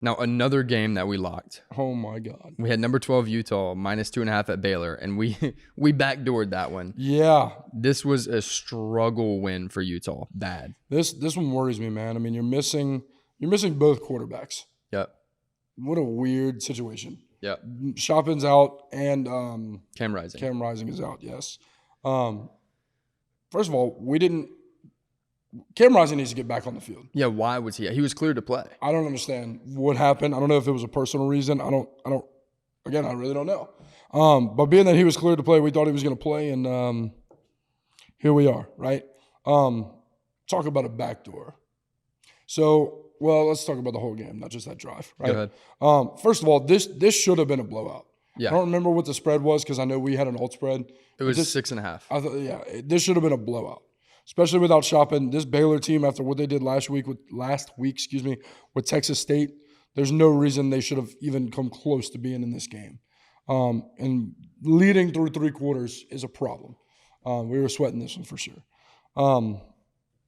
Now, another game that we locked. Oh, my God. We had number 12 Utah, -2.5 at Baylor, and we backdoored that one. Yeah. This was a struggle win for Utah. Bad. This one worries me, man. I mean, you're missing both quarterbacks. Yep. What a weird situation. Yep. Chopin's out and Cam Rising. Cam Rising is out, yes. First of all, Cam Rising needs to get back on the field. Yeah, why was he? He was cleared to play. I don't understand what happened. I don't know if it was a personal reason. I really don't know. But being that he was cleared to play, we thought he was going to play, and here we are, right? Talk about a backdoor. So, well, let's talk about the whole game, not just that drive, right? Go ahead. First of all, this should have been a blowout. Yeah. I don't remember what the spread was because I know we had an alt spread. It was 6.5. I thought, this should have been a blowout, especially without Chopin. This Baylor team, after what they did last week with Texas State, there's no reason they should have even come close to being in this game. And leading through 3 quarters is a problem. We were sweating this one for sure.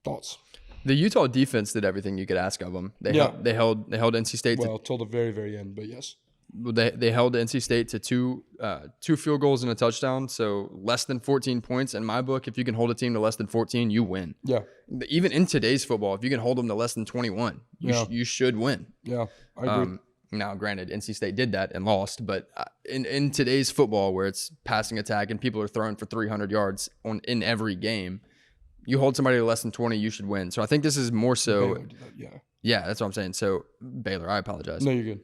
Thoughts? The Utah defense did everything you could ask of them. They held NC State till the very, very end, but yes. They held NC State to two field goals and a touchdown, so less than 14 points. In my book, if you can hold a team to less than 14, you win. Yeah. Even in today's football, if you can hold them to less than 21, you should win. Yeah, I agree. Now, granted, NC State did that and lost, but in today's football where it's passing attack and people are throwing for 300 yards in every game, you hold somebody to less than 20, you should win. So I think this is more so. Baylor did that, yeah, that's what I'm saying. So Baylor, I apologize. No, you're good.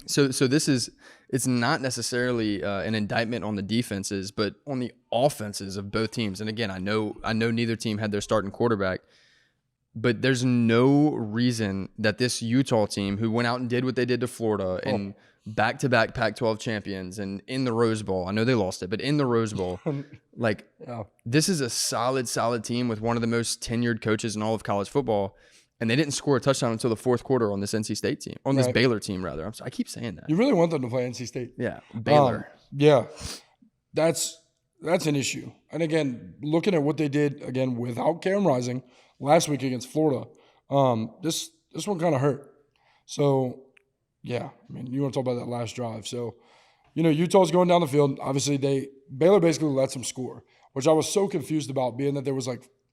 So it's not necessarily an indictment on the defenses, but on the offenses of both teams. And again, I know neither team had their starting quarterback, but there's no reason that this Utah team, who went out and did what they did to Florida and back-to-back Pac-12 champions and in the Rose Bowl, I know they lost it, but in the Rose Bowl, this is a solid team with one of the most tenured coaches in all of college football. And they didn't score a touchdown until the 4th quarter on this NC State team, on this Baylor team, rather. I keep saying that. You really want them to play NC State. Yeah, Baylor. That's an issue. And again, looking at what they did, again, without Cam Rising last week against Florida, this one kind of hurt. So, yeah, I mean, you want to talk about that last drive. So, Utah's going down the field. Obviously, Baylor basically lets them score, which I was so confused about, being that there was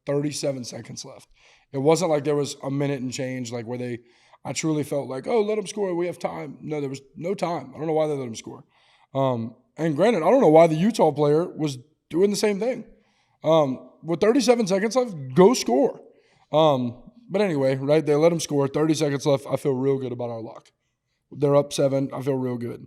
37 seconds left. It wasn't like there was a minute and change, where I truly felt like, oh, let them score, we have time. No, there was no time. I don't know why they let them score. And granted, I don't know why the Utah player was doing the same thing. With 37 seconds left, go score. But anyway, right, they let them score. 30 seconds left. I feel real good about our luck. They're up 7. I feel real good.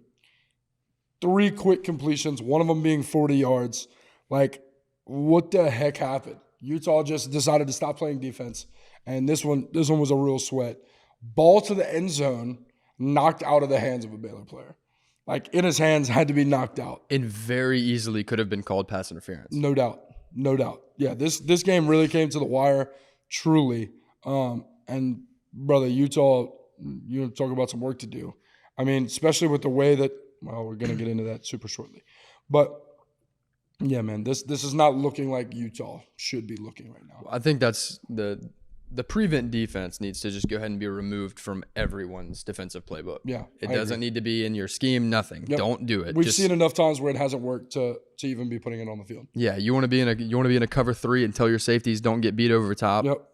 3 quick completions, one of them being 40 yards. What the heck happened? Utah just decided to stop playing defense, and this one was a real sweat. Ball to the end zone, knocked out of the hands of a Baylor player. In his hands, had to be knocked out. And very easily could have been called pass interference. No doubt. Yeah, this game really came to the wire, truly. And, brother, Utah, you talk about some work to do. I mean, especially with the way that, we're going to get into that super shortly. But, yeah, man, this is not looking like Utah should be looking right now. I think that's the prevent defense needs to just go ahead and be removed from everyone's defensive playbook. Yeah, it doesn't need to be in your scheme. Nothing. Yep. Don't do it. We've seen enough times where it hasn't worked to even be putting it on the field. Yeah, you want to be in a cover 3 and tell your safeties don't get beat over top. Yep.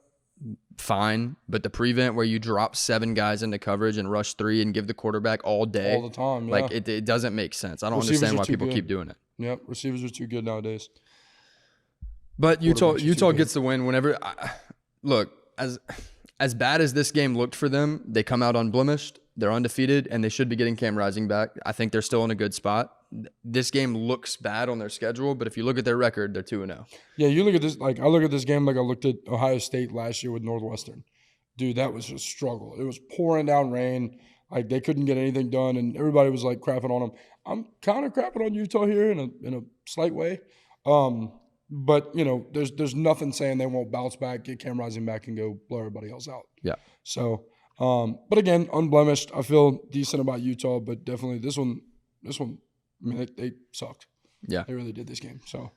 Fine, but the prevent where you drop 7 guys into coverage and rush 3 and give the quarterback all day, all the time, it doesn't make sense. I don't understand why people keep doing it. Yep, receivers are too good nowadays. But Utah gets the win whenever. Look, as bad as this game looked for them, they come out unblemished. They're undefeated, and they should be getting Cam Rising back. I think they're still in a good spot. This game looks bad on their schedule, but if you look at their record, they're 2-0. Yeah, you look at this. I look at this game like I looked at Ohio State last year with Northwestern. Dude, that was a struggle. It was pouring down rain. They couldn't get anything done, and everybody was crapping on them. I'm kind of crapping on Utah here in a slight way. But, there's nothing saying they won't bounce back, get Cam Rising back, and go blow everybody else out. Yeah. So, but again, unblemished. I feel decent about Utah, but definitely this one, I mean, they sucked. Yeah. They really did this game. So.